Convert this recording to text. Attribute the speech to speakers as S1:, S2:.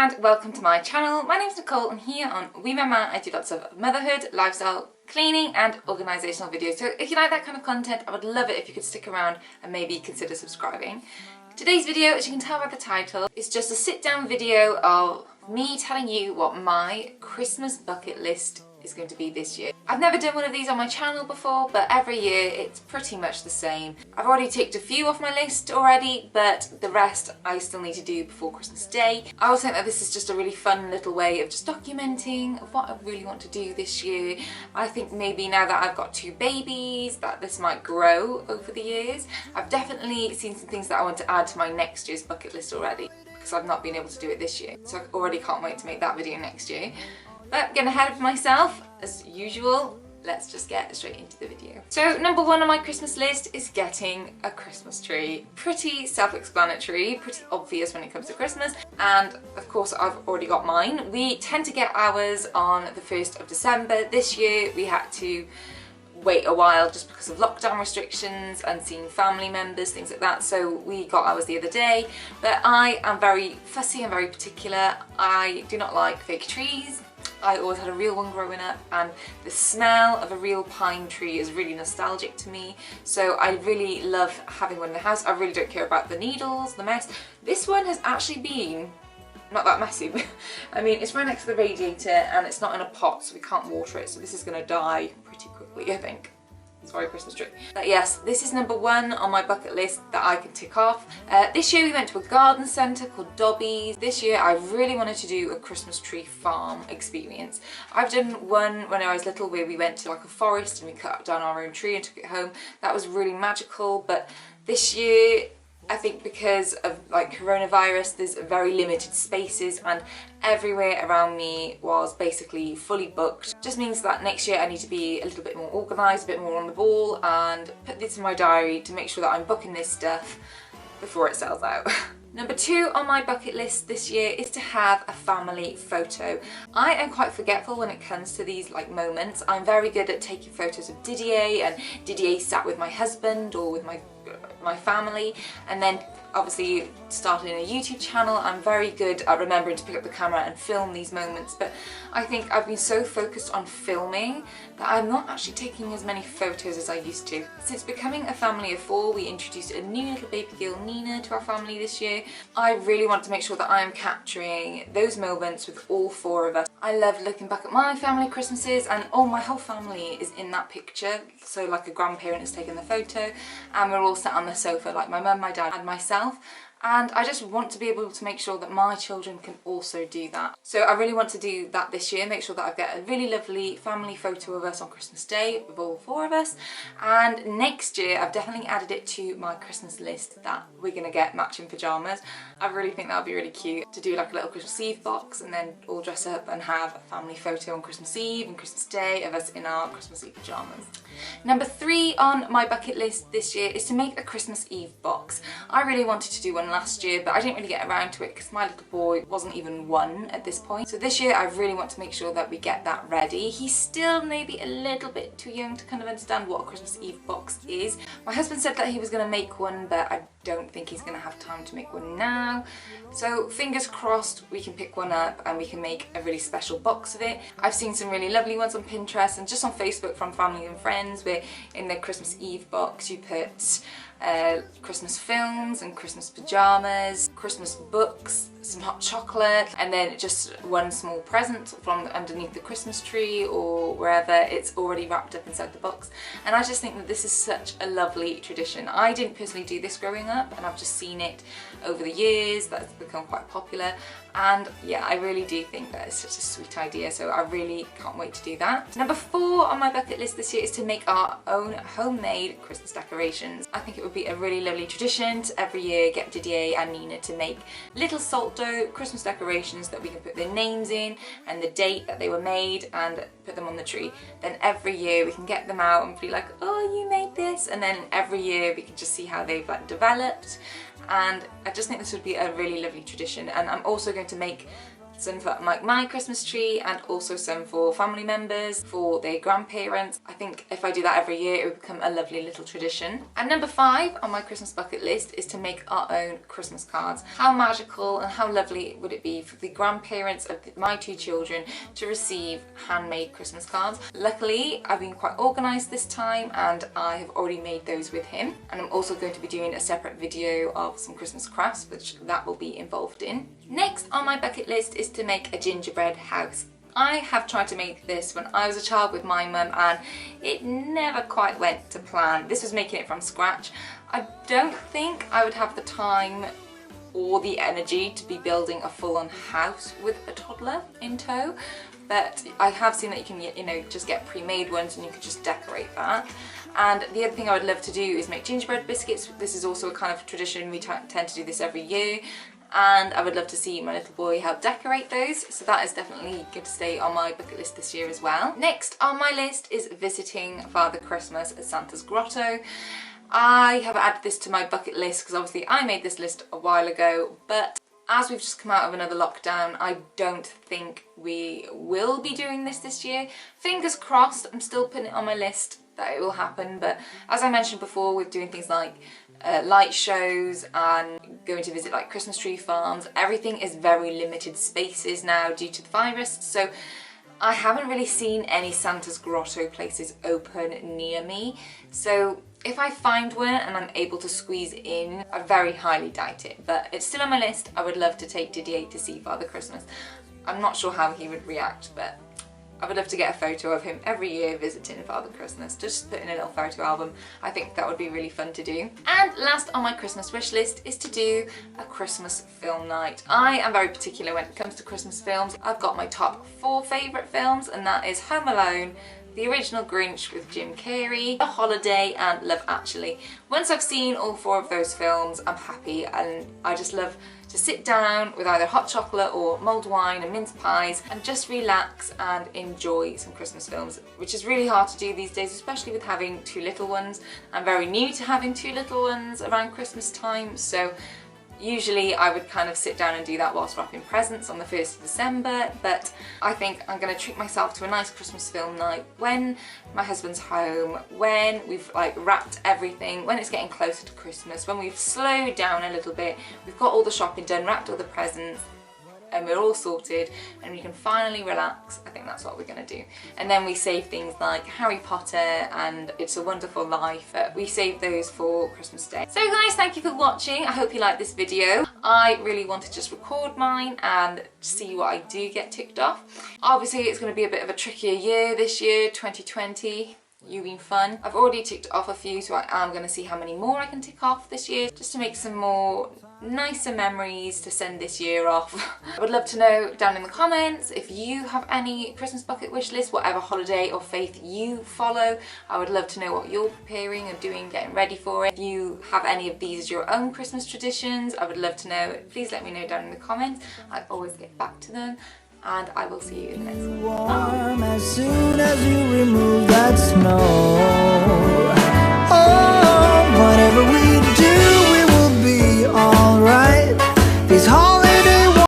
S1: and welcome to my channel. My name's Nicole and here on We Mama I do lots of motherhood, lifestyle, cleaning and organisational videos. So if you like that kind of content, I would love it if you could stick around and maybe consider subscribing. Today's video, as you can tell by the title, is just a sit down video of me telling you what my Christmas bucket list is going to be this year. I've never done one of these on my channel before, but every year it's pretty much the same. I've already ticked a few off my list already, but the rest I still need to do before Christmas Day. I also think that this is just a really fun little way of just documenting what I really want to do this year. I think maybe now that I've got two babies that this might grow over the years. I've definitely seen some things that I want to add to my next year's bucket list already, because I've not been able to do it this year. So I already can't wait to make that video next year. But getting ahead of myself, as usual, let's just get straight into the video. So number one on my Christmas list is getting a Christmas tree. Pretty self-explanatory, pretty obvious when it comes to Christmas, and of course I've already got mine. We tend to get ours on the 1st of December. This year we had to wait a while just because of lockdown restrictions and seeing family members, things like that, so we got ours the other day. But I am very fussy and very particular. I do not like fake trees. I always had a real one growing up, and the smell of a real pine tree is really nostalgic to me, so I really love having one in the house. I really don't care about the needles, the mess. This one has actually been not that messy. I mean, it's right next to the radiator and it's not in a pot, so we can't water it, so this is going to die pretty quickly, I think. Sorry, Christmas tree. But yes, this is number one on my bucket list that I can tick off. This year we went to a garden centre called Dobby's. This year I really wanted to do a Christmas tree farm experience. I've done one when I was little where we went to like a forest and we cut down our own tree and took it home. That was really magical, but this year I think because of like coronavirus, there's very limited spaces and everywhere around me was basically fully booked. Just means that next year I need to be a little bit more organised, a bit more on the ball, and put this in my diary to make sure that I'm booking this stuff before it sells out. Number two on my bucket list this year is to have a family photo. I am quite forgetful when it comes to these like moments. I'm very good at taking photos of Didier, and Didier sat with my husband or with my family, and then obviously starting a YouTube channel, I'm very good at remembering to pick up the camera and film these moments, but I think I've been so focused on filming that I'm not actually taking as many photos as I used to. Since becoming a family of four, we introduced a new little baby girl, Nina, to our family this year. I really want to make sure that I am capturing those moments with all four of us. I love looking back at my family Christmases, and my whole family is in that picture. So like a grandparent has taken the photo and we're all sat on the sofa, like my mum, my dad and myself. And I just want to be able to make sure that my children can also do that. So I really want to do that this year, make sure that I get a really lovely family photo of us on Christmas Day with all four of us. And next year I've definitely added it to my Christmas list that we're going to get matching pyjamas. I really think that would be really cute to do like a little Christmas Eve box and then all dress up and have a family photo on Christmas Eve and Christmas Day of us in our Christmas Eve pyjamas. Number three on my bucket list this year is to make a Christmas Eve box. I really wanted to do one last year, but I didn't really get around to it because my little boy wasn't even one at this point. So this year I really want to make sure that we get that ready. He's still maybe a little bit too young to kind of understand what a Christmas Eve box is. My husband said that he was going to make one, but I don't think he's going to have time to make one now. So fingers crossed we can pick one up and we can make a really special box of it. I've seen some really lovely ones on Pinterest and just on Facebook from family and friends where in the Christmas Eve box you put Christmas films and Christmas pyjamas, Christmas books, some hot chocolate, and then just one small present from underneath the Christmas tree or wherever. It's already wrapped up inside the box, and I just think that this is such a lovely tradition. I didn't personally do this growing up, and I've just seen it over the years that's become quite popular, and yeah, I really do think that it's such a sweet idea, so I really can't wait to do that. Number four on my bucket list this year is to make our own homemade Christmas decorations. I think it would be a really lovely tradition to every year get Didier and Nina to make little salt dough Christmas decorations that we can put their names in and the date that they were made and put them on the tree. Then every year we can get them out and be like, oh, you made this, and then every year we can just see how they've like developed. And I just think this would be a really lovely tradition. And I'm also going to make some for my Christmas tree, and also some for family members, for their grandparents. I think if I do that every year, it would become a lovely little tradition. And number 5 on my Christmas bucket list is to make our own Christmas cards. How magical and how lovely would it be for the grandparents of my 2 children to receive handmade Christmas cards. Luckily, I've been quite organised this time and I have already made those with him. And I'm also going to be doing a separate video of some Christmas crafts, which that will be involved in. Next on my bucket list is to make a gingerbread house. I have tried to make this when I was a child with my mum and it never quite went to plan. This was making it from scratch. I don't think I would have the time or the energy to be building a full-on house with a toddler in tow, but I have seen that you can, you know, just get pre-made ones and you can just decorate that. And the other thing I would love to do is make gingerbread biscuits. This is also a kind of tradition, we tend to do this every year, and I would love to see my little boy help decorate those, so that is definitely going to stay on my bucket list this year as well. Next on my list is visiting Father Christmas at Santa's Grotto. I have added this to my bucket list because obviously I made this list a while ago, but as we've just come out of another lockdown, I don't think we will be doing this year. Fingers crossed, I'm still putting it on my list that it will happen, but as I mentioned before, with doing things like light shows and going to visit like Christmas tree farms, everything is very limited spaces now due to the virus, so I haven't really seen any Santa's Grotto places open near me. So if I find one and I'm able to squeeze in, I very highly doubt it, but it's still on my list. I would love to take Didier to see Father Christmas. I'm not sure how he would react, but I would love to get a photo of him every year visiting Father Christmas, just put in a little photo album. I think that would be really fun to do. And last on my Christmas wish list is to do a Christmas film night. I am very particular when it comes to Christmas films. I've got my top 4 favourite films, and that is Home Alone, the original Grinch with Jim Carrey, A Holiday and Love Actually. Once I've seen all 4 of those films, I'm happy, and I just love to sit down with either hot chocolate or mulled wine and mince pies and just relax and enjoy some Christmas films, which is really hard to do these days, especially with having 2 little ones. I'm very new to having 2 little ones around Christmas time, so usually I would kind of sit down and do that whilst wrapping presents on the 1st of December, but I think I'm going to treat myself to a nice Christmas film night when my husband's home, when we've like wrapped everything, when it's getting closer to Christmas, when we've slowed down a little bit, we've got all the shopping done, wrapped all the presents, and we're all sorted and we can finally relax. I think that's what we're going to do. And then we save things like Harry Potter and It's a Wonderful Life. We save those for Christmas Day. So guys, thank you for watching. I hope you liked this video. I really want to just record mine and see what I do get ticked off. Obviously it's going to be a bit of a trickier year this year, 2020. You've been fun. I've already ticked off a few, so I am going to see how many more I can tick off this year, just to make some more nicer memories to send this year off. I would love to know down in the comments if you have any Christmas bucket wish list, whatever holiday or faith you follow. I would love to know what you're preparing and doing, getting ready for it. If you have any of these as your own Christmas traditions, I would love to know. Please let me know down in the comments. I always get back to them. And I will see you in the next one.
S2: Warm as soon as you remove that snow.